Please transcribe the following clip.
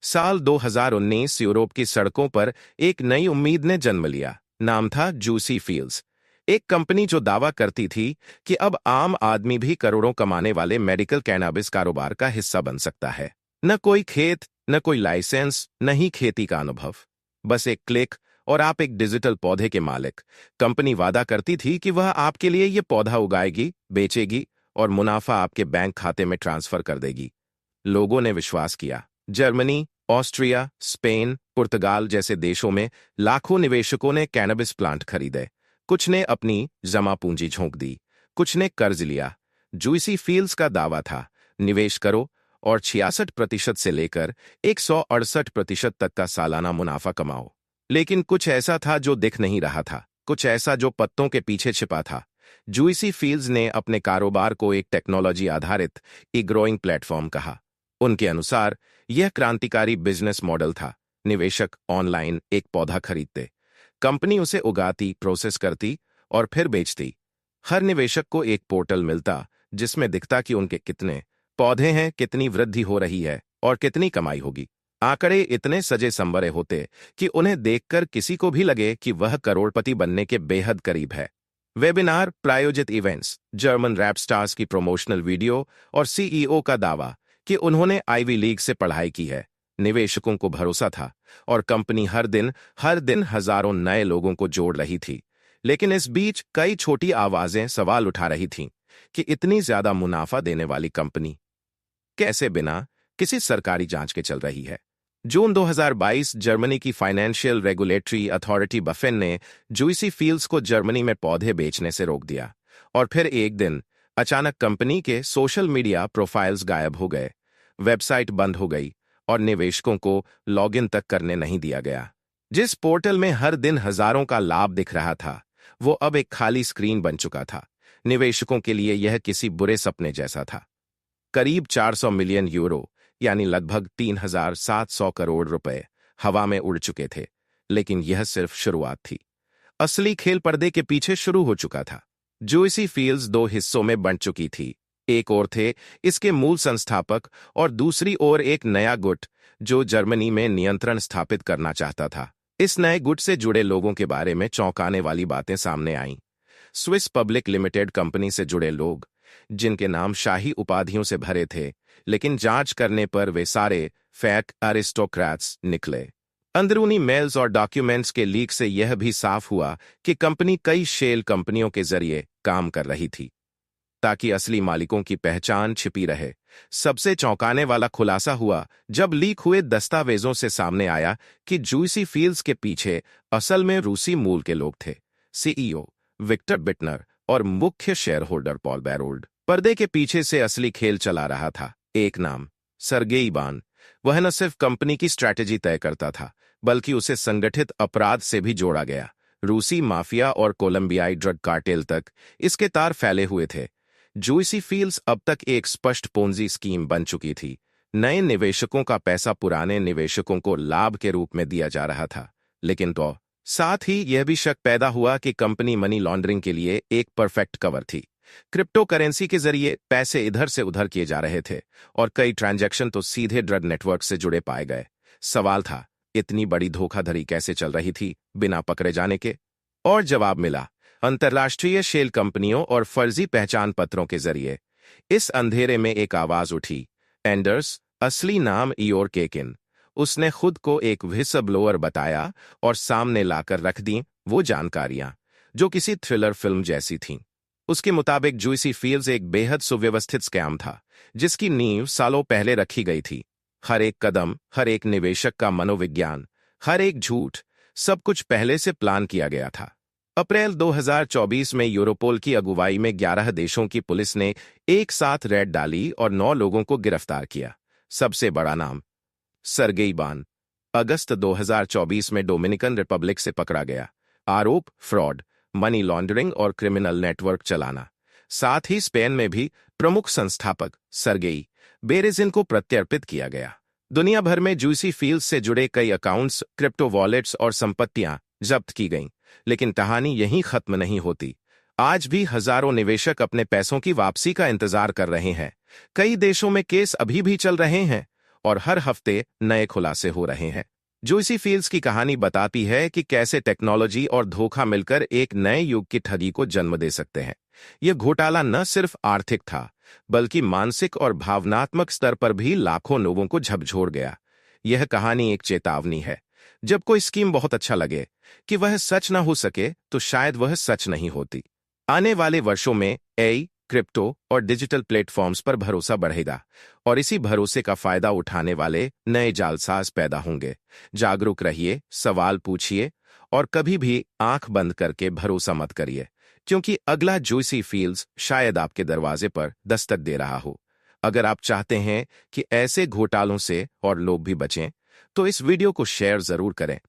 साल 2019 यूरोप की सड़कों पर एक नई उम्मीद ने जन्म लिया। नाम था जूसी फील्ड्स। एक कंपनी जो दावा करती थी कि अब आम आदमी भी करोड़ों कमाने वाले मेडिकल कैनाबिस कारोबार का हिस्सा बन सकता है। न कोई खेत, न कोई लाइसेंस, न ही खेती का अनुभव। बस एक क्लिक और आप एक डिजिटल पौधे के मालिक। कंपनी वादा करती थी कि वह आपके लिए ये पौधा उगाएगी, बेचेगी और मुनाफा आपके बैंक खाते में ट्रांसफर कर देगी। लोगों ने विश्वास किया। जर्मनी, ऑस्ट्रिया, स्पेन, पुर्तगाल जैसे देशों में लाखों निवेशकों ने कैनबिस प्लांट खरीदे। कुछ ने अपनी जमा पूंजी झोंक दी, कुछ ने कर्ज लिया। जूसी फील्ड्स का दावा था, निवेश करो और 66% से लेकर 168% तक का सालाना मुनाफा कमाओ। लेकिन कुछ ऐसा था जो दिख नहीं रहा था, कुछ ऐसा जो पत्तों के पीछे छिपा था। जूसी फील्ड्स ने अपने कारोबार को एक टेक्नोलॉजी आधारित ई ग्रोइंग प्लेटफॉर्म कहा। उनके अनुसार यह क्रांतिकारी बिजनेस मॉडल था। निवेशक ऑनलाइन एक पौधा खरीदते, कंपनी उसे उगाती, प्रोसेस करती और फिर बेचती। हर निवेशक को एक पोर्टल मिलता जिसमें दिखता कि उनके कितने पौधे हैं, कितनी वृद्धि हो रही है और कितनी कमाई होगी। आंकड़े इतने सजे संवरे होते कि उन्हें देखकर किसी को भी लगे कि वह करोड़पति बनने के बेहद करीब है। वेबिनार, प्रायोजित इवेंट्स, जर्मन रैप स्टार्स की प्रमोशनल वीडियो और सीईओ का दावा कि उन्होंने आईवी लीग से पढ़ाई की है। निवेशकों को भरोसा था और कंपनी हर दिन हजारों नए लोगों को जोड़ रही थी। लेकिन इस बीच कई छोटी आवाजें सवाल उठा रही थीं कि इतनी ज्यादा मुनाफा देने वाली कंपनी कैसे बिना किसी सरकारी जांच के चल रही है। जून 2022 जर्मनी की फाइनेंशियल रेगुलेटरी अथॉरिटी बफेन ने जूसी फील्ड्स को जर्मनी में पौधे बेचने से रोक दिया और फिर एक दिन अचानक कंपनी के सोशल मीडिया प्रोफाइल्स गायब हो गए, वेबसाइट बंद हो गई और निवेशकों को लॉगिन तक करने नहीं दिया गया। जिस पोर्टल में हर दिन हजारों का लाभ दिख रहा था, वो अब एक खाली स्क्रीन बन चुका था। निवेशकों के लिए यह किसी बुरे सपने जैसा था। करीब 400 मिलियन यूरो यानी लगभग 3,700 करोड़ रुपए हवा में उड़ चुके थे। लेकिन यह सिर्फ शुरुआत थी। असली खेल पर्दे के पीछे शुरू हो चुका था। जूसी फील्ड्स दो हिस्सों में बंट चुकी थी। एक ओर थे इसके मूल संस्थापक और दूसरी ओर एक नया गुट जो जर्मनी में नियंत्रण स्थापित करना चाहता था। इस नए गुट से जुड़े लोगों के बारे में चौंकाने वाली बातें सामने आईं। स्विस पब्लिक लिमिटेड कंपनी से जुड़े लोग, जिनके नाम शाही उपाधियों से भरे थे, लेकिन जांच करने पर वे सारे फेक अरिस्टोक्रेट्स निकले। अंदरूनी मेल्स और डॉक्यूमेंट्स के लीक से यह भी साफ हुआ कि कंपनी कई शेल कंपनियों के जरिए काम कर रही थी ताकि असली मालिकों की पहचान छिपी रहे। सबसे चौंकाने वाला खुलासा हुआ जब लीक हुए दस्तावेजों से सामने आया कि जूसी फील्ड्स के पीछे असल में रूसी मूल के लोग थे। सीईओ विक्टर बिटनर और मुख्य शेयर होल्डर पॉल बैरोल्ड। पर्दे के पीछे से असली खेल चला रहा था। एक नाम, सर्गेई बान। वह न सिर्फ कंपनी की स्ट्रैटेजी तय करता था, बल्कि उसे संगठित अपराध से भी जोड़ा गया। रूसी माफिया और कोलंबियाई ड्रग कार्टेल तक इसके तार फैले हुए थे। जूसी फील्ड्स अब तक एक स्पष्ट पोंजी स्कीम बन चुकी थी। नए निवेशकों का पैसा पुराने निवेशकों को लाभ के रूप में दिया जा रहा था। लेकिन तो साथ ही यह भी शक पैदा हुआ कि कंपनी मनी लॉन्ड्रिंग के लिए एक परफेक्ट कवर थी। क्रिप्टो करेंसी के जरिए पैसे इधर से उधर किए जा रहे थे और कई ट्रांजैक्शन तो सीधे ड्रग नेटवर्क से जुड़े पाए गए। सवाल था, इतनी बड़ी धोखाधड़ी कैसे चल रही थी बिना पकड़े जाने के? और जवाब मिला, अंतर्राष्ट्रीय शेल कंपनियों और फर्जी पहचान पत्रों के जरिए। इस अंधेरे में एक आवाज उठी। एंडर्स, असली नाम इयोर केकिन। उसने खुद को एक व्हिसलब्लोअर बताया और सामने लाकर रख दी वो जानकारियां जो किसी थ्रिलर फिल्म जैसी थीं। उसके मुताबिक जूसी फील्ड्स एक बेहद सुव्यवस्थित स्कैम था जिसकी नींव सालों पहले रखी गई थी। हर एक कदम, हर एक निवेशक का मनोविज्ञान, हर एक झूठ, सब कुछ पहले से प्लान किया गया था। अप्रैल 2024 में यूरोपोल की अगुवाई में 11 देशों की पुलिस ने एक साथ रेड डाली और 9 लोगों को गिरफ्तार किया। सबसे बड़ा नाम, सर्गेई बान। अगस्त 2024 में डोमिनिकन रिपब्लिक से पकड़ा गया। आरोप, फ्रॉड, मनी लॉन्ड्रिंग और क्रिमिनल नेटवर्क चलाना। साथ ही स्पेन में भी प्रमुख संस्थापक सर्गेई बेरेजिन को प्रत्यर्पित किया गया। दुनिया भर में जूसी फील्ड्स से जुड़े कई अकाउंट्स, क्रिप्टो वॉलेट्स और संपत्तियां जब्त की गईं। लेकिन कहानी यहीं खत्म नहीं होती। आज भी हजारों निवेशक अपने पैसों की वापसी का इंतजार कर रहे हैं। कई देशों में केस अभी भी चल रहे हैं और हर हफ्ते नए खुलासे हो रहे हैं। जूसी फील्ड्स की कहानी बताती है कि कैसे टेक्नोलॉजी और धोखा मिलकर एक नए युग की ठगी को जन्म दे सकते हैं। यह घोटाला न सिर्फ आर्थिक था, बल्कि मानसिक और भावनात्मक स्तर पर भी लाखों लोगों को झकझोर गया। यह कहानी एक चेतावनी है। जब कोई स्कीम बहुत अच्छा लगे कि वह सच न हो सके, तो शायद वह सच नहीं होती। आने वाले वर्षों में एआई, क्रिप्टो और डिजिटल प्लेटफॉर्म्स पर भरोसा बढ़ेगा, और इसी भरोसे का फायदा उठाने वाले नए जालसाज पैदा होंगे। जागरूक रहिए, सवाल पूछिए और कभी भी आंख बंद करके भरोसा मत करिए, क्योंकि अगला जूसी फील्ड्स शायद आपके दरवाजे पर दस्तक दे रहा हो। अगर आप चाहते हैं कि ऐसे घोटालों से और लोग भी बचें, तो इस वीडियो को शेयर जरूर करें